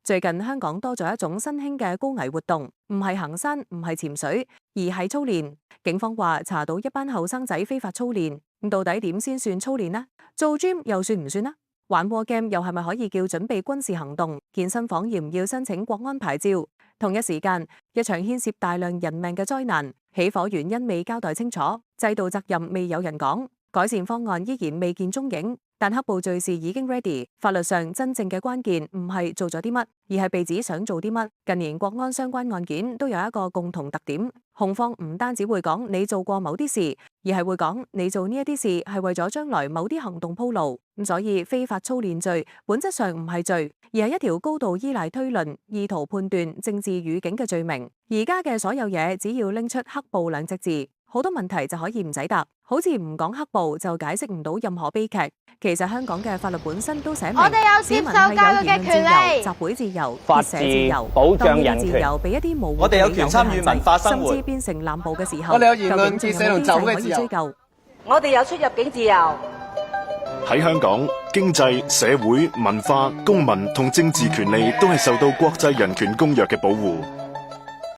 最近香港多咗一種新興嘅高危活動，唔係行山，唔係潛水，而係操練。警方話查到一班後生仔非法操練，咁到底點先算操練呢？做 gym 又算唔算呢？玩 war game 又係咪可以叫準備軍事行動？健身房要唔要申請國安牌照？同一時間，一場牽涉大量人命嘅災難，起火原因未交代清楚，制度責任未有人講，改善方案依然未見蹤影。但黑暴罪事已經 ready， 法律上真正嘅關鍵唔係做咗啲乜，而係被指想做啲乜。近年國安相關案件都有一個共同特點，控方唔單止會講你做過某啲事，而係會講你做呢一啲事係為咗將來某啲行動鋪路。咁所以非法操練罪本質上唔係罪，而係一條高度依賴推論、意圖判斷、政治語境嘅罪名。而家嘅所有嘢只要拎出黑暴兩隻字，好多問題就可以唔使答，好似唔講黑暴就解釋唔到任何悲劇。其實香港嘅法律本身都寫明，我哋有接受教育嘅權利、集會自由、法結社自由、保障人權。自由被一啲模糊我哋有權參與文化生活，甚至變成濫捕嘅時候，我哋有言論、結社同集會嘅自由。我哋有出入境自由。喺香港，經濟、社會、文化、公民同政治權利都係受到國際人權公約嘅保護。